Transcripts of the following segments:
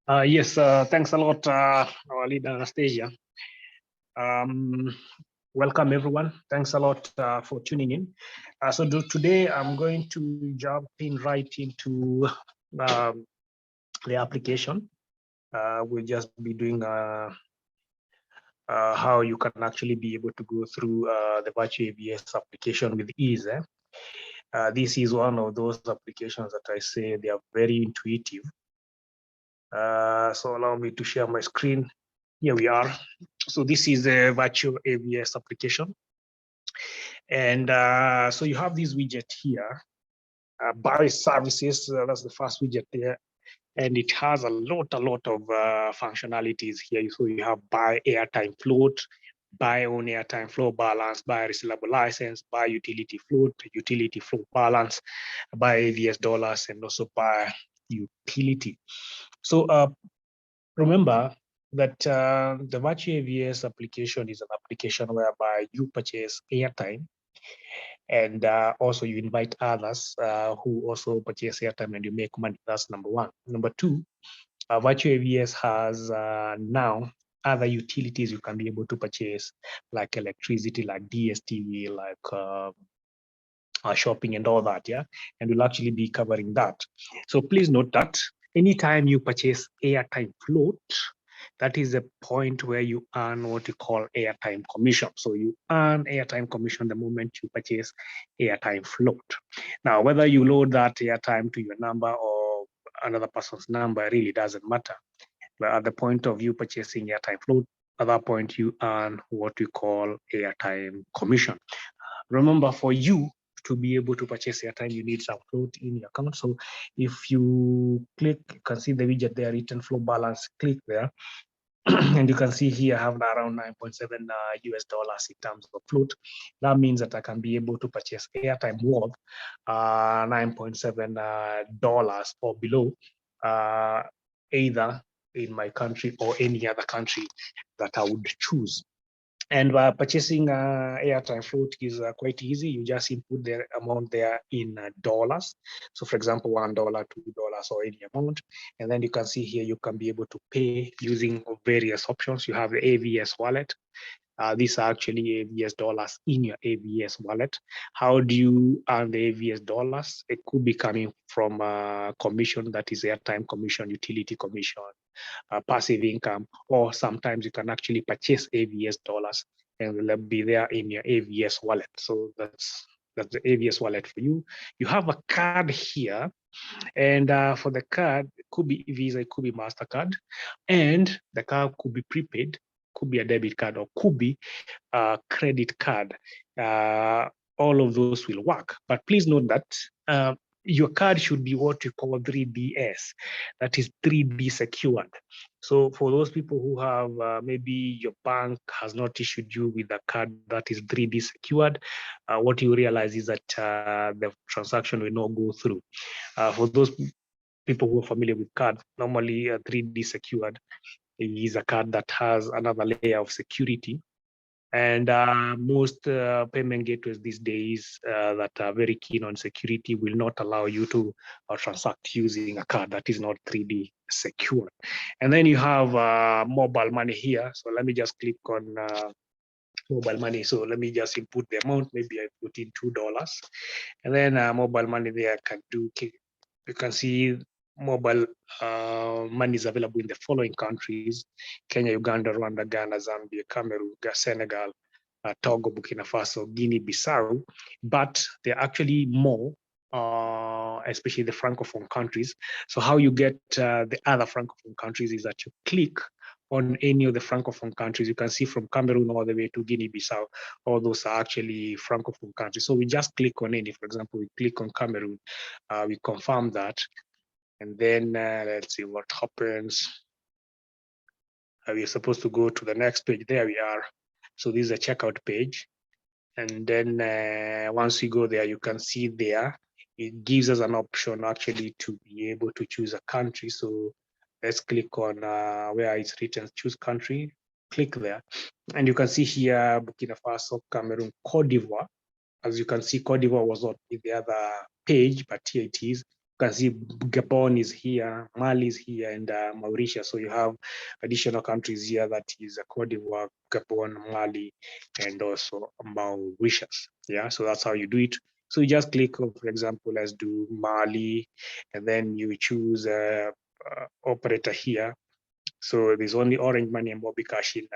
Yes, thanks a lot, our leader Anastasia. Welcome everyone. Thanks a lot for tuning in. Today I'm going to jump in right into the application. We'll just be doing how you can actually be able to go through the virtual AVS application with ease. This is one of those applications that I say they are very intuitive. So allow me to share my screen. Here we are. So this is a virtual AVS application. And so you have this widget here, buy services, that's the first widget there. And it has a lot of functionalities here. So you have buy airtime float, buy on airtime flow balance, buy resellable license, buy utility float balance, buy AVS dollars, and also buy utility. So remember that the virtual AVS application is an application whereby you purchase airtime, and also you invite others who also purchase airtime and you make money. That's number one. Number two, virtual AVS has now other utilities you can be able to purchase, like electricity, like DSTV, like shopping and all that, yeah? And we'll actually be covering that. So please note that anytime you purchase airtime float, that is a point where you earn what you call airtime commission. So you earn airtime commission the moment you purchase airtime float. Now, whether you load that airtime to your number or another person's number really doesn't matter. But at the point of you purchasing airtime float, at that point you earn what we call airtime commission. Remember, for you to be able to purchase airtime, you need some float in your account. So if you click, you can see the widget there, written flow balance, click there. And you can see here I have around 9.7 US dollars in terms of float. That means that I can be able to purchase airtime worth $9.7 or below, either in my country or any other country that I would choose. And purchasing airtime float is quite easy. You just input the amount there in dollars. So for example, $1, $2, or any amount. And then you can see here, you can be able to pay using various options. You have the AVS wallet. These are actually AVS dollars in your AVS wallet. How do you earn the AVS dollars? It could be coming from commission, that is airtime commission, utility commission, passive income, or sometimes you can actually purchase AVS dollars and will be there in your AVS wallet. So that's the AVS wallet for you. You have a card here, and for the card, it could be Visa, it could be MasterCard, and the card could be prepaid, could be a debit card, or could be a credit card. All of those will work. But please note that your card should be what we call 3DS, that is 3D secured. So for those people who have maybe your bank has not issued you with a card that is 3D secured, what you realize is that the transaction will not go through. For those people who are familiar with cards, normally 3D secured is a card that has another layer of security. And most payment gateways these days that are very keen on security will not allow you to transact using a card that is not 3D secured. And then you have mobile money here. So let me just click on mobile money. So let me just input the amount. Maybe I put in $2. And then mobile money there I can do. You can see mobile money is available in the following countries: Kenya, Uganda, Rwanda, Ghana, Zambia, Cameroon, Senegal, Togo, Burkina Faso, Guinea-Bissau. But there are actually more, especially the Francophone countries. So how you get the other Francophone countries is that you click on any of the Francophone countries. You can see from Cameroon all the way to Guinea-Bissau, all those are actually Francophone countries. So we just click on any. For example, we click on Cameroon, we confirm that, and then let's see what happens. We're supposed to go to the next page. There we are. So this is a checkout page. And then once we go there, you can see there, it gives us an option actually to be able to choose a country. So let's click on where it's written, choose country, click there. And you can see here, Burkina Faso, Cameroon, Cote d'Ivoire. As you can see, Cote d'Ivoire was not in the other page, but here it is. can see Gabon is here, Mali is here, and Mauritius. So you have additional countries here, that is Cote d'Ivoire, Gabon, Mali, and also Mauritius. Yeah, so that's how you do it. So you just click, for example, let's do Mali, and then you choose operator here. So there's only Orange Money and Mobicash in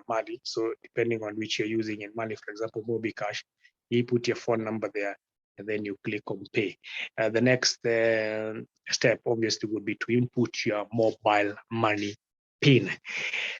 Mali. So depending on which you're using in Mali, for example, Mobicash, you put your phone number there, and then you click on pay. The next step obviously would be to input your mobile money PIN.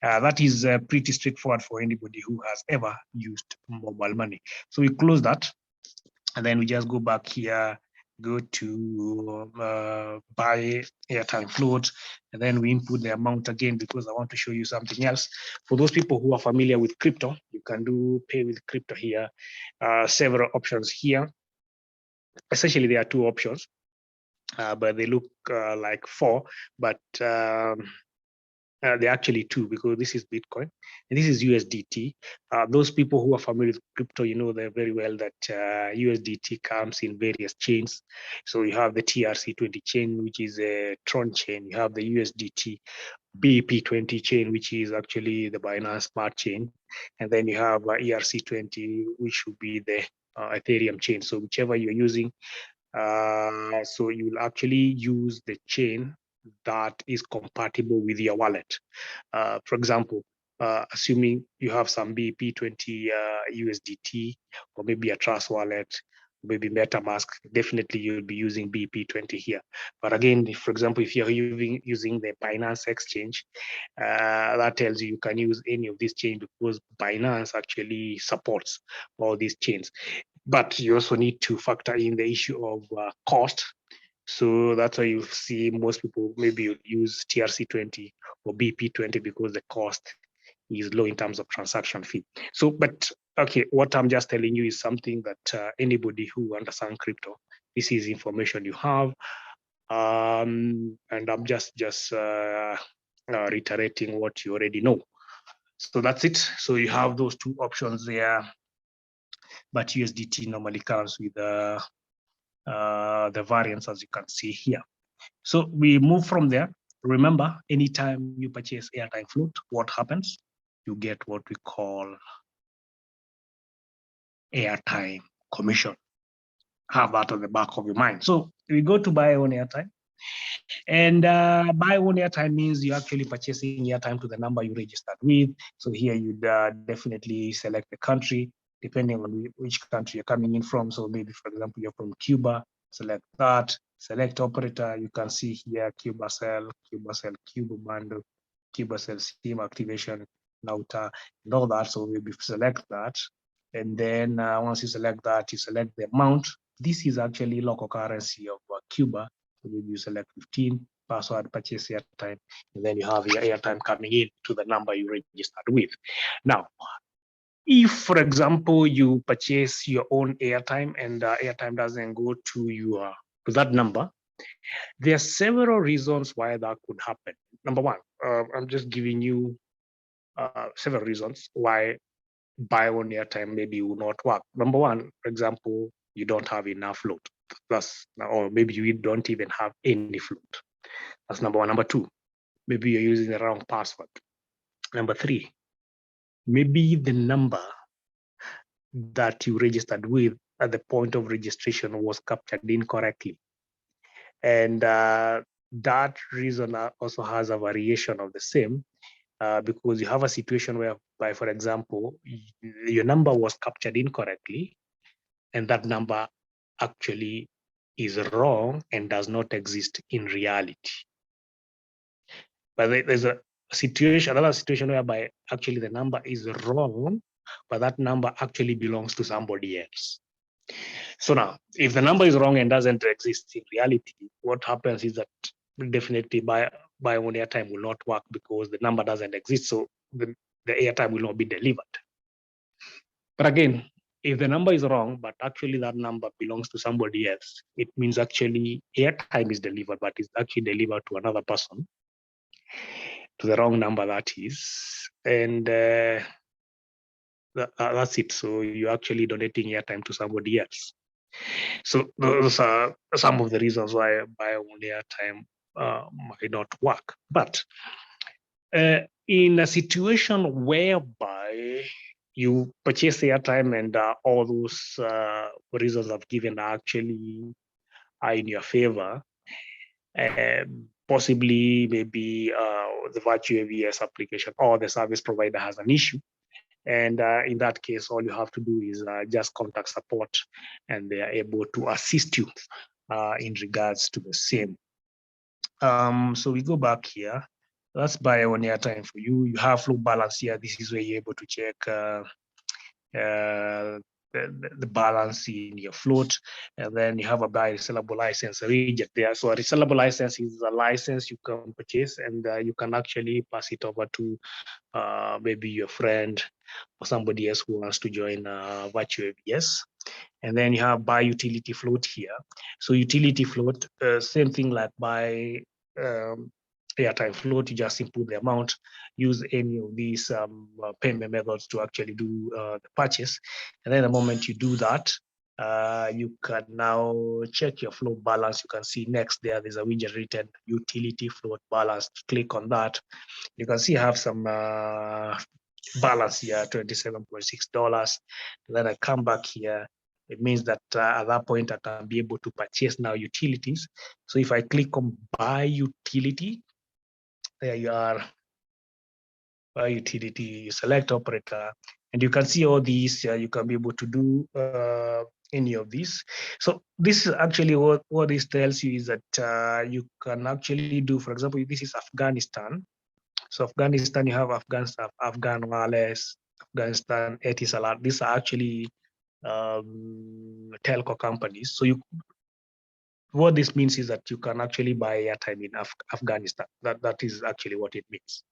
That is pretty straightforward for anybody who has ever used mobile money. So we close that, and then we just go back here, go to buy airtime float, and then we input the amount again, because I want to show you something else. For those people who are familiar with crypto, you can do pay with crypto here. Several options here. Essentially, there are two options, but they look like four, but they're actually two, because this is Bitcoin and this is USDT. Those people who are familiar with crypto, you know very well that USDT comes in various chains. So you have the TRC20 chain, which is a Tron chain. You have the USDT BP20 chain, which is actually the Binance Smart chain. And then you have ERC20, which would be the Ethereum chain. So whichever you're using, so you'll actually use the chain that is compatible with your wallet. For example, assuming you have some BP20 USDT, or maybe a Trust wallet, maybe MetaMask, definitely you'll be using BP20 here. But again, if, for example, if you're using the Binance exchange, that tells you can use any of these chains, because Binance actually supports all these chains. But you also need to factor in the issue of cost. So that's why you see most people maybe use TRC20 or BP20, because the cost is low in terms of transaction fee. So, but okay, what I'm just telling you is something that anybody who understands crypto, this is information you have. And I'm just reiterating what you already know. So that's it. So you have those two options there, but USDT normally comes with the variance, as you can see here. So we move from there. Remember, anytime you purchase airtime float, what happens? You get what we call airtime commission. Have that at the back of your mind. So we go to buy on airtime. And buy on airtime means you're actually purchasing airtime to the number you registered with. So here you'd definitely select the country, depending on which country you're coming in from. So maybe, for example, you're from Cuba, select that, select operator. You can see here, CubaCell, Cuba bundle, CubaCell SIM activation, Nauta, and all that. So maybe select that. And then once you select that, you select the amount. This is actually local currency of Cuba. So maybe you select 15, password, purchase airtime, and then you have your airtime coming in to the number you registered with. Now, if, for example, you purchase your own airtime and airtime doesn't go to that number, there are several reasons why that could happen. Number one, I'm just giving you several reasons why buy on airtime maybe will not work. Number one, for example, you don't have enough float. Or maybe you don't even have any float. That's number one. Number two, maybe you're using the wrong password. Number three, maybe the number that you registered with at the point of registration was captured incorrectly. And that reason also has a variation of the same, because you have a situation whereby, for example, your number was captured incorrectly, and that number actually is wrong and does not exist in reality. But there's another situation whereby actually the number is wrong, but that number actually belongs to somebody else. So now, if the number is wrong and doesn't exist in reality, what happens is that definitely buy on airtime will not work, because the number doesn't exist. So the airtime will not be delivered. But again, if the number is wrong, but actually that number belongs to somebody else, it means actually airtime is delivered, but it's actually delivered to another person, to the wrong number, that is. And that's it. So you're actually donating airtime to somebody else. So those are some of the reasons why buy only airtime might not work. But in a situation whereby you purchase airtime and all those reasons I've given actually are in your favor, possibly maybe the virtual AVS application or the service provider has an issue. And in that case, all you have to do is just contact support and they are able to assist you in regards to the same. So we go back here. Let's buy one airtime for you. You have flow balance here. This is where you're able to check the balance in your float, and then you have a buy resellable license widget there. So a resellable license is a license you can purchase, and you can actually pass it over to maybe your friend or somebody else who wants to join virtual ABS. And then you have buy utility float here. So utility float, same thing like buy airtime float, you just input the amount, use any of these payment methods to actually do the purchase. And then the moment you do that, you can now check your float balance. You can see next there's a widget written utility float balance. Click on that. You can see I have some balance here, $27.6. Then I come back here. It means that at that point I can be able to purchase now utilities. So if I click on buy utility, there you are, buy utility, you select operator, and you can see all these, you can be able to do any of these. So this is actually what this tells you is that you can actually do, for example, this is Afghanistan. So Afghanistan, you have Afghan Wireless, Afghanistan, Etisalat. These are actually telco companies. So what this means is that you can actually buy airtime in Afghanistan. That is actually what it means.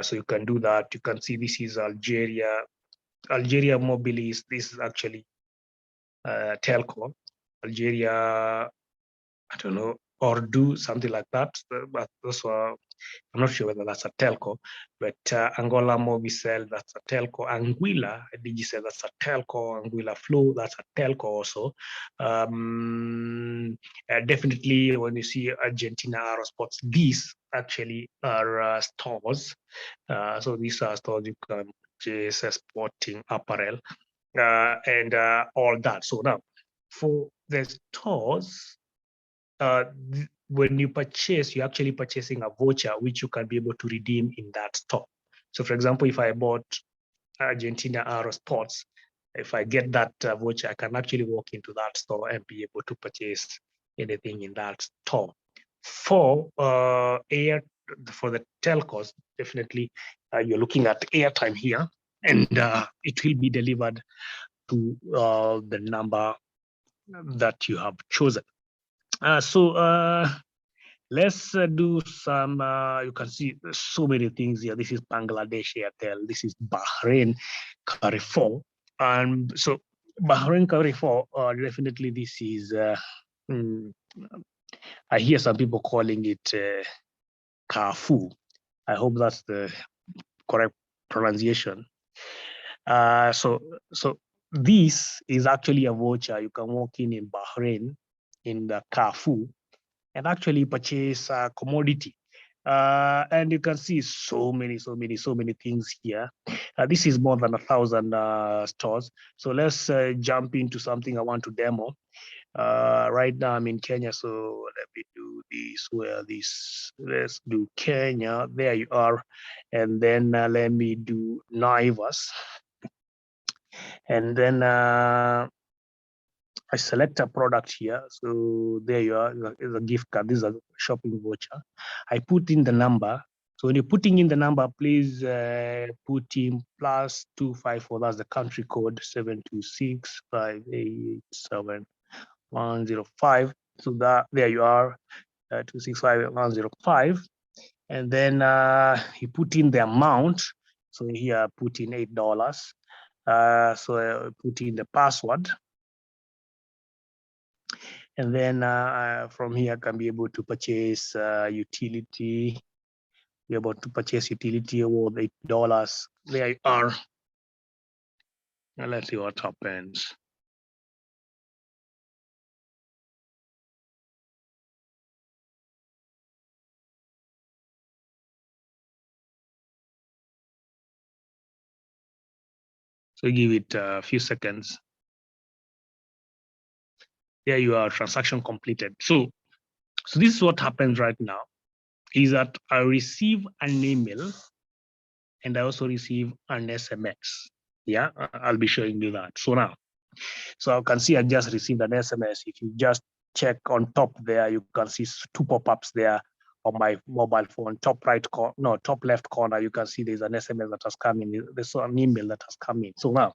So you can do that. You can see this is Algeria. Algeria Mobilis. This is actually telco. Algeria, I don't know, or do something like that. But those are, I'm not sure whether that's a telco, but Angola Mobicel, that's a telco. Anguilla Digicel, that's a telco. Anguilla Flow, that's a telco also. Definitely when you see Argentina Aerosports, these actually are stores. So these are stores you can purchase sporting apparel and all that. So now for the stores, when you purchase, you're actually purchasing a voucher which you can be able to redeem in that store. So for example, if I bought Argentina Aero Sports, if I get that voucher, I can actually walk into that store and be able to purchase anything in that store. For the telcos, definitely you're looking at airtime here, and it will be delivered to the number that you have chosen. So let's do some, you can see so many things here. This is Bangladesh Airtel. This is Bahrain Carrefour. And so Bahrain Carrefour, definitely this is, I hear some people calling it Carrefour. I hope that's the correct pronunciation. So this is actually a voucher. You can walk in Bahrain in the Carrefour and actually purchase a commodity. And you can see so many things here. This is more than 1,000 stores. So let's jump into something I want to demo. Right now I'm in Kenya, so let me do this. Let's do Kenya. There you are. And then let me do Naivas. And then I select a product here. So there you are, is a gift card. This is a shopping voucher. I put in the number. So when you're putting in the number, please put in +254. That's the country code 726587105. So that there you are, 2658105. And then you put in the amount. So here I put in $8. So I put in the password. And then from here, I can be able to purchase utility. Be able to purchase utility worth $8. There you are. Now let's see what happens. So give it a few seconds. There you are, transaction completed. So this is what happens right now, is that I receive an email and I also receive an SMS. Yeah, I'll be showing you that. So now, so I can see I just received an SMS. If you just check on top there, you can see two pop-ups there on my mobile phone. Top right corner, no, top left corner, you can see there's an SMS that has come in. There's an email that has come in. So now,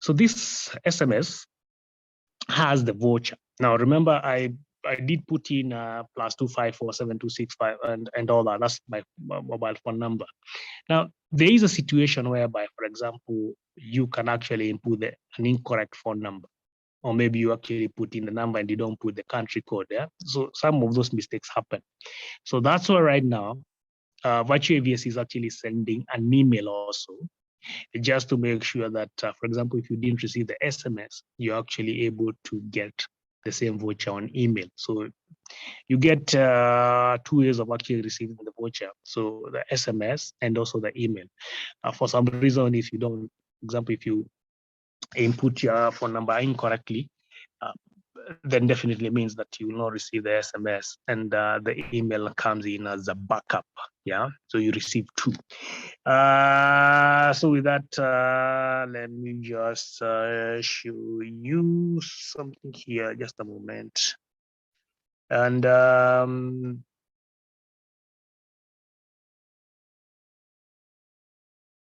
so this SMS has the voucher. Now remember, I did put in +2547265 and all that. That's my mobile phone number. Now there is a situation whereby, for example, you can actually input an incorrect phone number, or maybe you actually put in the number and you don't put the country code there. So some of those mistakes happen. So that's why right now, Virtual AVS is actually sending an email also, just to make sure that, for example, if you didn't receive the SMS, you're actually able to get the same voucher on email. So you get 2 ways of actually receiving the voucher. So the SMS and also the email. For some reason, if you don't, for example, if you input your phone number incorrectly, then definitely means that you will not receive the SMS, and the email comes in as a backup. Yeah, so you receive two. So with that, let me just show you something here. Just a moment. And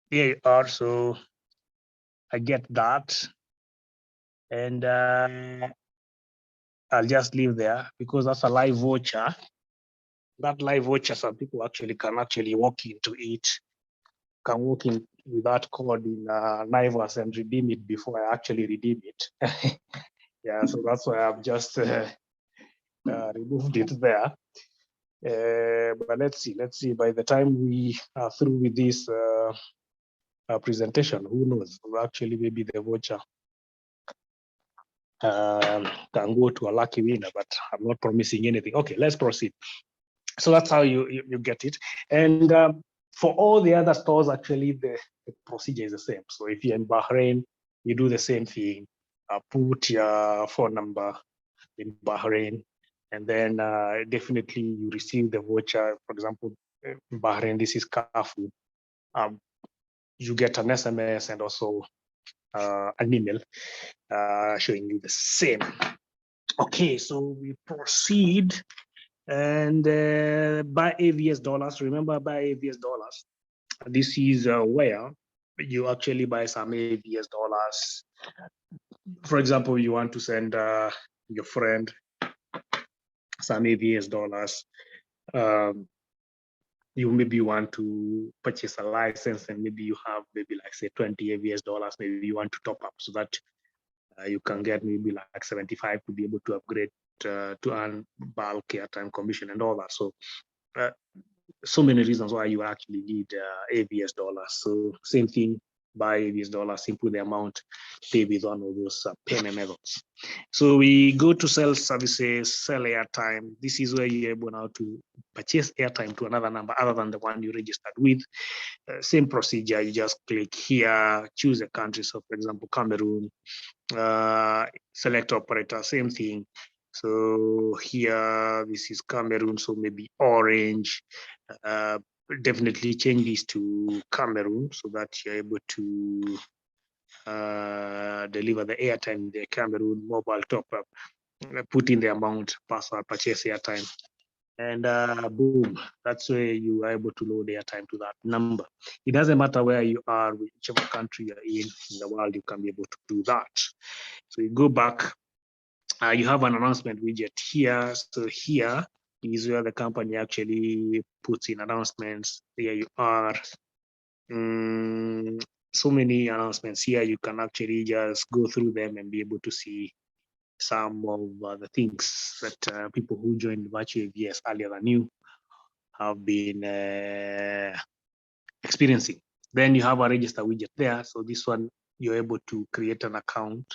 here you are. So I get that, and I'll just leave there because that's a live voucher. That live voucher, some people actually can actually walk into it, can walk in with that code in Naivas and redeem it before I actually redeem it. Yeah, so that's why I've just removed it there. But let's see. By the time we are through with this presentation, who knows? Actually, maybe the voucher can go to a lucky winner, but I'm not promising anything. Okay, let's proceed. So that's how you get it. And for all the other stores, actually, the procedure is the same. So if you're in Bahrain, you do the same thing. Put your phone number in Bahrain, and then definitely you receive the voucher. For example, in Bahrain, this is Carrefour. You get an SMS and also an email showing you the same. Okay, so we proceed. And buy AVS dollars. Remember, buy AVS dollars. This is where you actually buy some AVS dollars. For example, you want to send your friend some AVS dollars. You maybe want to purchase a license, and maybe you have maybe like say 20 AVS dollars. Maybe you want to top up so that you can get maybe like 75 to be able to upgrade to earn bulk airtime commission and all that. So so many reasons why you actually need AVS dollars. So same thing, buy AVS dollars, simple the amount, pay with one of those payment methods. So we go to sell services, sell airtime. This is where you're able now to purchase airtime to another number other than the one you registered with. Same procedure, you just click here, choose a country. So for example, Cameroon, select operator, same thing. So here, this is Cameroon, so maybe orange. Definitely change this to Cameroon so that you're able to deliver the airtime, the Cameroon mobile top up, put in the amount, password, purchase airtime, and boom, that's where you are able to load airtime to that number. It doesn't matter where you are, whichever country you're in the world, you can be able to do that. So you go back, you have an announcement widget here. So here is where the company actually puts in announcements. There you are. So many announcements here. You can actually just go through them and be able to see some of the things that people who joined Virtual AVS earlier than you have been experiencing. Then you have a register widget there. So this one, you're able to create an account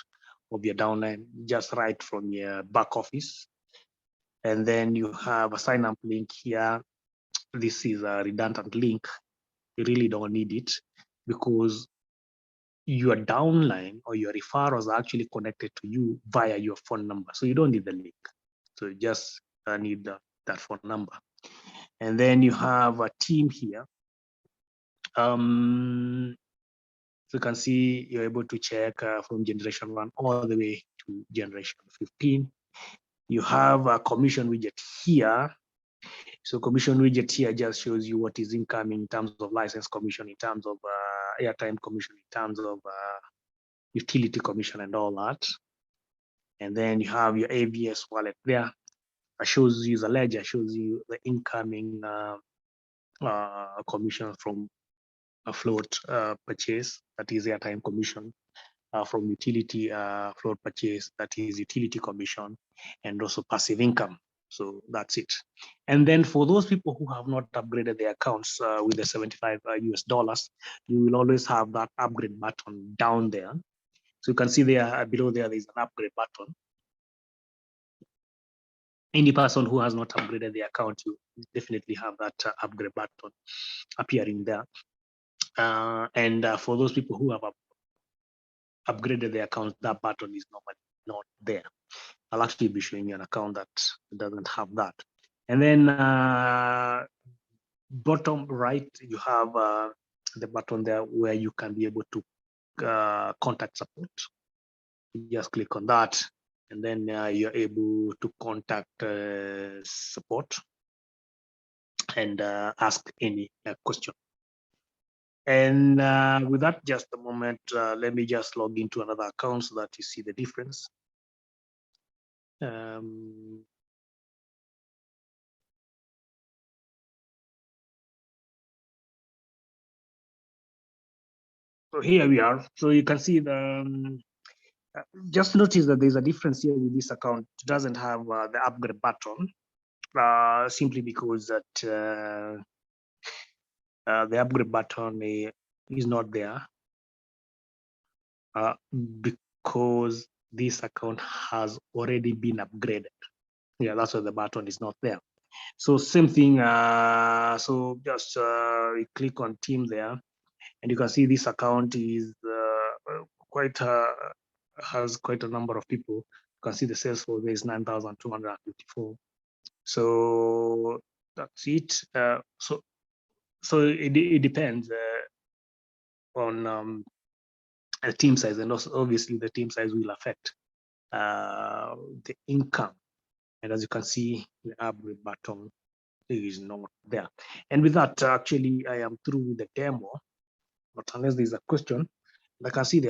of your downline just right from your back office. And then you have a sign up link here. This is a redundant link. You really don't need it because your downline or your referrals are actually connected to you via your phone number. So you don't need the link. So you just need that phone number. And then you have a team here. So you can see you're able to check from generation 1 all the way to generation 15. You have a commission widget here. So commission widget here just shows you what is incoming in terms of license commission, in terms of airtime commission, in terms of utility commission and all that. And then you have your AVS wallet there. It shows you the ledger, shows you the incoming commission from a float purchase, that is airtime commission, from utility float purchase, that is utility commission, and also passive income. So that's it. And then for those people who have not upgraded their accounts with the 75 US dollars, you will always have that upgrade button down there. So you can see there below there is an upgrade button. Any person who has not upgraded their account, you definitely have that upgrade button appearing there. And for those people who have upgraded their account, that button is normally not there. I'll actually be showing you an account that doesn't have that. And then bottom right, you have the button there where you can be able to contact support. You just click on that, and then you're able to contact support and ask any question. And with that, just a moment, let me just log into another account so that you see the difference. So here we are. So you can see the, just notice that there's a difference here with this account. It doesn't have the upgrade button, simply because that the upgrade button is not there because this account has already been upgraded. Yeah, that's why the button is not there. So same thing. So just we click on team there, and you can see this account is has quite a number of people. You can see the sales for there is 9,254. So that's it. So it depends on the team size, and also obviously the team size will affect the income. And as you can see, the upgrade button is not there. And with that, actually, I am through with the demo. But unless there's a question, I can see the